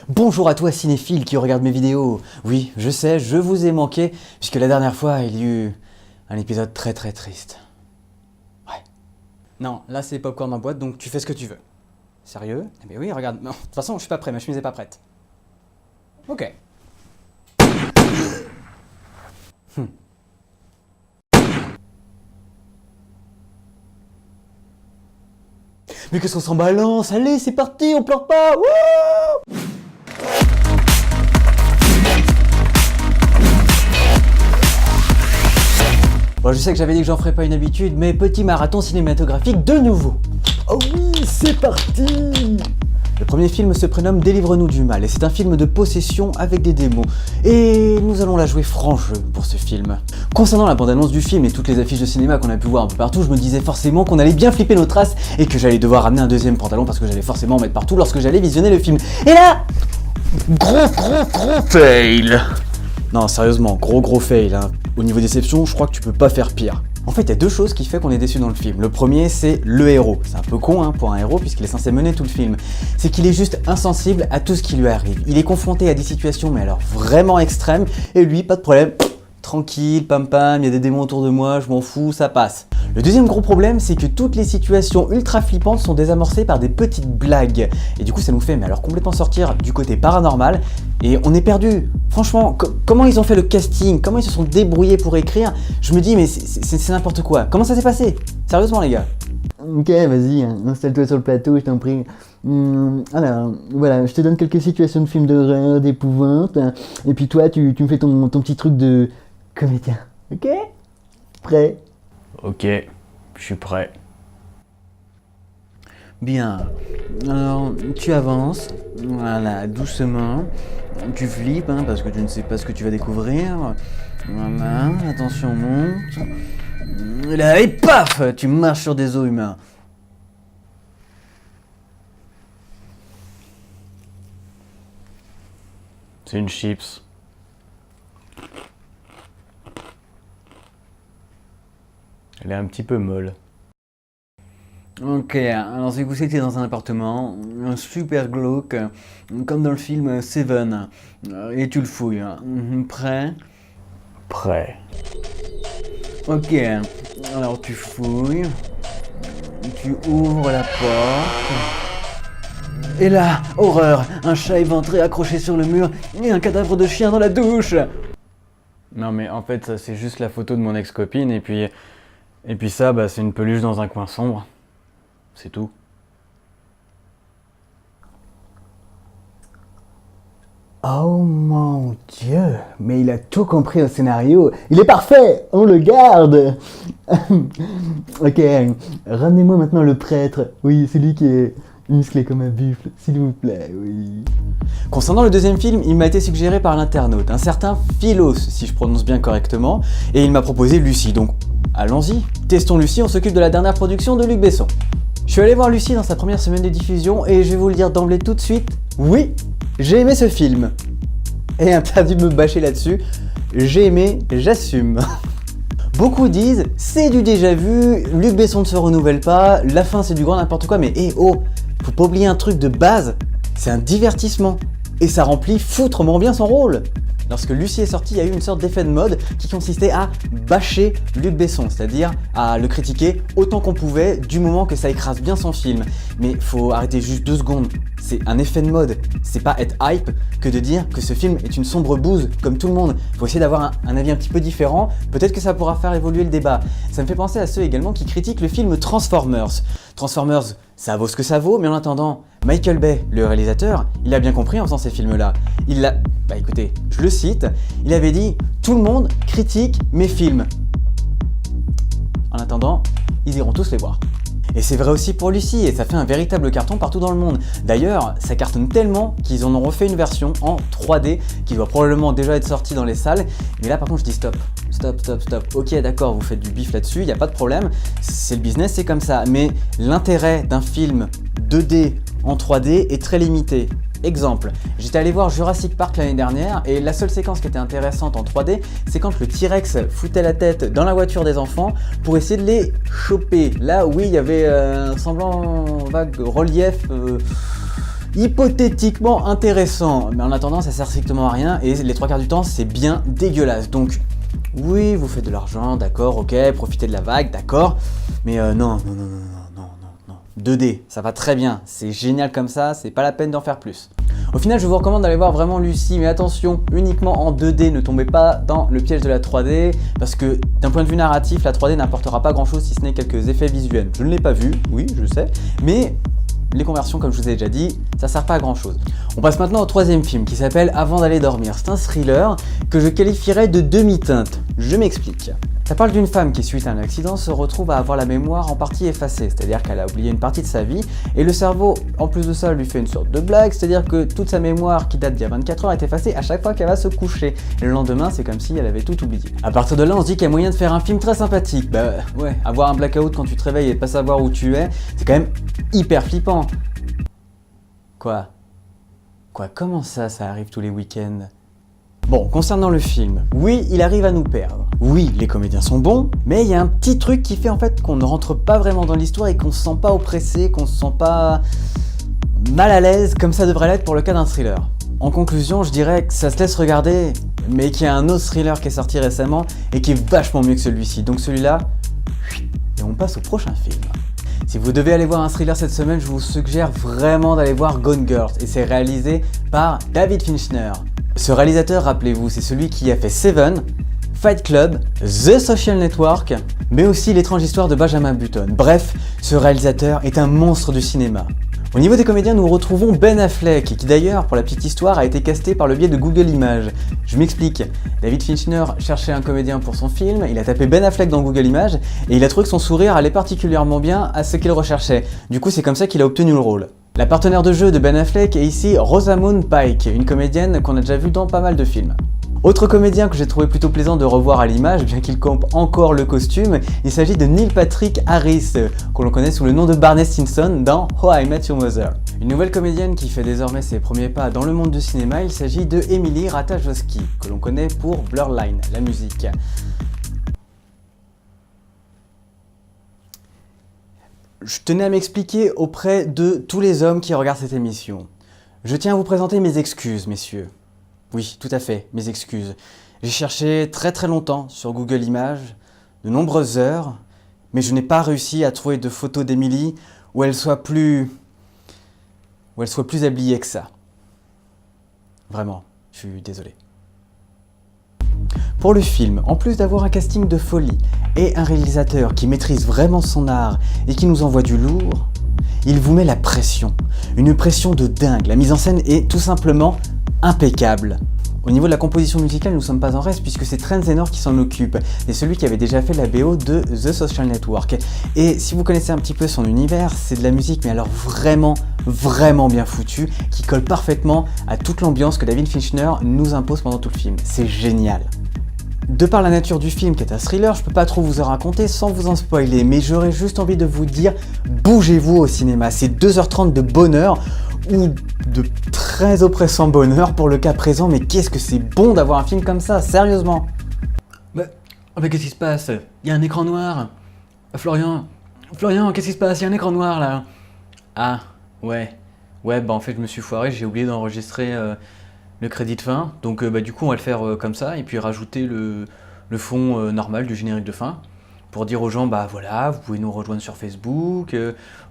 Bonjour à toi cinéphile qui regarde mes vidéos. Oui, je sais, je vous ai manqué, puisque la dernière fois, il y eut un épisode très triste. Ouais. Non, là c'est popcorn en boîte, donc tu fais ce que tu veux. Sérieux? Eh bien oui, regarde. Non, de toute façon, je suis pas prêt, ma chemise est pas prête. Ok. Mais qu'est-ce qu'on s'en balance? Allez, c'est parti, on pleure pas. Wouh! Bon, je sais que j'avais dit que j'en ferais pas une habitude, mais petit marathon cinématographique de nouveau. Oh oui, c'est parti! Le premier film se prénomme Délivre-nous du mal et c'est un film de possession avec des démons. Et nous allons la jouer franc jeu pour ce film. Concernant la bande-annonce du film et toutes les affiches de cinéma qu'on a pu voir un peu partout, je me disais forcément qu'on allait bien flipper nos traces et que j'allais devoir ramener un deuxième pantalon parce que j'allais forcément en mettre partout lorsque j'allais visionner le film. Et là, gros fail! Non, sérieusement, gros fail, hein. Au niveau déception, je crois que tu peux pas faire pire. En fait, il y a deux choses qui font qu'on est déçu dans le film. Le premier, c'est le héros. C'est un peu con hein, pour un héros puisqu'il est censé mener tout le film. C'est qu'il est juste insensible à tout ce qui lui arrive. Il est confronté à des situations, mais alors vraiment extrêmes, et lui, pas de problème. Tranquille, pam, il y a des démons autour de moi, je m'en fous, ça passe. Le deuxième gros problème, c'est que toutes les situations ultra flippantes sont désamorcées par des petites blagues. Et du coup, ça nous fait mais alors complètement sortir du côté paranormal, et on est perdu. Franchement, comment ils ont fait le casting? Comment ils se sont débrouillés pour écrire? Je me dis, mais c'est n'importe quoi. Comment ça s'est passé? Sérieusement, les gars. Ok, vas-y, installe-toi sur le plateau, je t'en prie. Alors, voilà, je te donne quelques situations de films d'horreur, d'épouvante, et puis toi, tu me fais ton petit truc de comédien, ok? Prêt? Ok, je suis prêt. Bien, alors tu avances, voilà, doucement, tu flippes, hein, parce que tu ne sais pas ce que tu vas découvrir. Voilà, attention, monte. Et là, et paf, tu marches sur des os humains. C'est une chips. Elle est un petit peu molle. Ok, alors c'est que vous étiez dans un appartement, un super glauque, comme dans le film Seven, et tu le fouilles. Prêt? Prêt. Ok, alors tu fouilles, tu ouvres la porte, et là, horreur, un chat éventré accroché sur le mur, et un cadavre de chien dans la douche. Non mais en fait, ça c'est juste la photo de mon ex-copine, et puis ça, bah, c'est une peluche dans un coin sombre. C'est tout. Oh mon Dieu, mais il a tout compris au scénario. Il est parfait, on le garde. Ok, ramenez-moi maintenant le prêtre. Oui, celui qui est musclé comme un buffle, s'il vous plaît, oui. Concernant le deuxième film, il m'a été suggéré par l'internaute, un certain Philos, si je prononce bien correctement, et il m'a proposé Lucie, donc allons-y, testons Lucie, on s'occupe de la dernière production de Luc Besson. Je suis allé voir Lucie dans sa première semaine de diffusion, et je vais vous le dire d'emblée tout de suite, oui, j'ai aimé ce film. Et interdit de me bâcher là-dessus, j'ai aimé, j'assume. Beaucoup disent, c'est du déjà vu, Luc Besson ne se renouvelle pas, la fin c'est du grand n'importe quoi, mais faut pas oublier un truc de base, c'est un divertissement. Et ça remplit foutrement bien son rôle. Lorsque Lucie est sortie, il y a eu une sorte d'effet de mode qui consistait à bâcher Luc Besson, c'est-à-dire à le critiquer autant qu'on pouvait du moment que ça écrase bien son film. Mais faut arrêter juste 2 secondes, c'est un effet de mode, c'est pas être hype que de dire que ce film est une sombre bouse comme tout le monde. Faut essayer d'avoir un avis un petit peu différent, peut-être que ça pourra faire évoluer le débat. Ça me fait penser à ceux également qui critiquent le film Transformers. Transformers, ça vaut ce que ça vaut, mais en attendant, Michael Bay, le réalisateur, il a bien compris en faisant ces films-là. Écoutez, je le cite, il avait dit « Tout le monde critique mes films ». En attendant, ils iront tous les voir. Et c'est vrai aussi pour Lucie, et ça fait un véritable carton partout dans le monde. D'ailleurs, ça cartonne tellement qu'ils en ont refait une version en 3D qui doit probablement déjà être sortie dans les salles. Mais là par contre je dis stop. Ok d'accord, vous faites du bif là-dessus, il n'y a pas de problème, c'est le business, c'est comme ça. Mais l'intérêt d'un film 2D en 3D est très limité. Exemple, j'étais allé voir Jurassic Park l'année dernière et la seule séquence qui était intéressante en 3D, c'est quand le T-Rex foutait la tête dans la voiture des enfants pour essayer de les choper. Là, oui, il y avait un semblant vague relief hypothétiquement intéressant. Mais en attendant, ça sert strictement à rien et les 3 quarts du temps, c'est bien dégueulasse. Donc, oui, vous faites de l'argent, d'accord, ok, profitez de la vague, d'accord. Mais non. 2D, ça va très bien, c'est génial comme ça, c'est pas la peine d'en faire plus. Au final, je vous recommande d'aller voir vraiment Lucy, mais attention, uniquement en 2D, ne tombez pas dans le piège de la 3D, parce que d'un point de vue narratif, la 3D n'apportera pas grand chose si ce n'est quelques effets visuels. Je ne l'ai pas vu, oui, je sais, mais les conversions, comme je vous ai déjà dit, ça sert pas à grand chose. On passe maintenant au 3e film qui s'appelle Avant d'aller dormir. C'est un thriller que je qualifierais de demi-teinte. Je m'explique. Ça parle d'une femme qui, suite à un accident, se retrouve à avoir la mémoire en partie effacée, c'est-à-dire qu'elle a oublié une partie de sa vie, et le cerveau, en plus de ça, lui fait une sorte de blague, c'est-à-dire que toute sa mémoire qui date d'il y a 24 heures est effacée à chaque fois qu'elle va se coucher. Et le lendemain, c'est comme si elle avait tout oublié. À partir de là, on se dit qu'il y a moyen de faire un film très sympathique. Bah ouais, avoir un blackout quand tu te réveilles et pas savoir où tu es, c'est quand même hyper flippant. Quoi, comment ça arrive tous les week-ends? Bon, concernant le film, oui, il arrive à nous perdre. Oui, les comédiens sont bons, mais il y a un petit truc qui fait en fait qu'on ne rentre pas vraiment dans l'histoire et qu'on se sent pas oppressé, qu'on se sent pas mal à l'aise comme ça devrait l'être pour le cas d'un thriller. En conclusion, je dirais que ça se laisse regarder, mais qu'il y a un autre thriller qui est sorti récemment et qui est vachement mieux que celui-ci. Donc celui-là, et on passe au prochain film. Si vous devez aller voir un thriller cette semaine, je vous suggère vraiment d'aller voir Gone Girl, et c'est réalisé par David Fincher. Ce réalisateur, rappelez-vous, c'est celui qui a fait Seven, Fight Club, The Social Network, mais aussi L'étrange histoire de Benjamin Button. Bref, ce réalisateur est un monstre du cinéma. Au niveau des comédiens, nous retrouvons Ben Affleck, qui d'ailleurs, pour la petite histoire, a été casté par le biais de Google Images. Je m'explique. David Fincher cherchait un comédien pour son film, il a tapé Ben Affleck dans Google Images, et il a trouvé que son sourire allait particulièrement bien à ce qu'il recherchait. Du coup, c'est comme ça qu'il a obtenu le rôle. La partenaire de jeu de Ben Affleck est ici Rosamund Pike, une comédienne qu'on a déjà vue dans pas mal de films. Autre comédien que j'ai trouvé plutôt plaisant de revoir à l'image, bien qu'il campe encore le costume, il s'agit de Neil Patrick Harris, que l'on connaît sous le nom de Barney Stinson dans How I Met Your Mother. Une nouvelle comédienne qui fait désormais ses premiers pas dans le monde du cinéma, il s'agit de Emily Ratajkowski, que l'on connaît pour Blurline, la musique. Je tenais à m'expliquer auprès de tous les hommes qui regardent cette émission. Je tiens à vous présenter mes excuses, messieurs. Oui, tout à fait, mes excuses. J'ai cherché très longtemps sur Google Images, de nombreuses heures, mais je n'ai pas réussi à trouver de photos d'Emily où elle soit plus habillée que ça. Vraiment, je suis désolé. Pour le film, en plus d'avoir un casting de folie et un réalisateur qui maîtrise vraiment son art et qui nous envoie du lourd, il vous met la pression. Une pression de dingue. La mise en scène est tout simplement impeccable. Au niveau de la composition musicale, nous ne sommes pas en reste puisque c'est Trent Reznor qui s'en occupe. C'est celui qui avait déjà fait la BO de The Social Network. Et si vous connaissez un petit peu son univers, c'est de la musique mais alors vraiment bien foutue, qui colle parfaitement à toute l'ambiance que David Fincher nous impose pendant tout le film. C'est génial. De par la nature du film qui est un thriller, je peux pas trop vous en raconter sans vous en spoiler, mais j'aurais juste envie de vous dire, bougez-vous au cinéma, c'est 2h30 de bonheur, ou de très oppressant bonheur pour le cas présent, mais qu'est-ce que c'est bon d'avoir un film comme ça, sérieusement. Mais qu'est-ce qui se passe? Il y a un écran noir. Florian, qu'est-ce qui se passe? Il y a un écran noir là. Ah, ouais, bah en fait je me suis foiré, j'ai oublié d'enregistrer le crédit de fin, donc du coup on va le faire comme ça, et puis rajouter le fond normal du générique de fin, pour dire aux gens, bah voilà, vous pouvez nous rejoindre sur Facebook,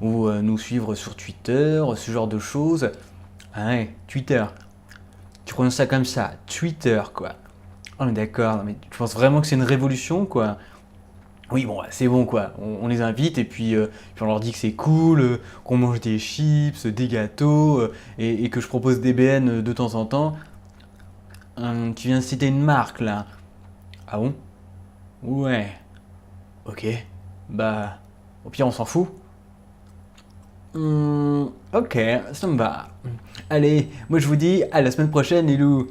ou nous suivre sur Twitter, ce genre de choses. Ah ouais, Twitter. Tu prononces ça comme ça, Twitter quoi. Oh mais d'accord, mais tu penses vraiment que c'est une révolution quoi? Oui bon, c'est bon quoi, on les invite et puis on leur dit que c'est cool, qu'on mange des chips, des gâteaux, et que je propose des BN de temps en temps. Tu viens de citer une marque là. Ah bon? Ouais. Ok. Bah, au pire on s'en fout. Ok, ça me va. Allez, moi je vous dis à la semaine prochaine les loups.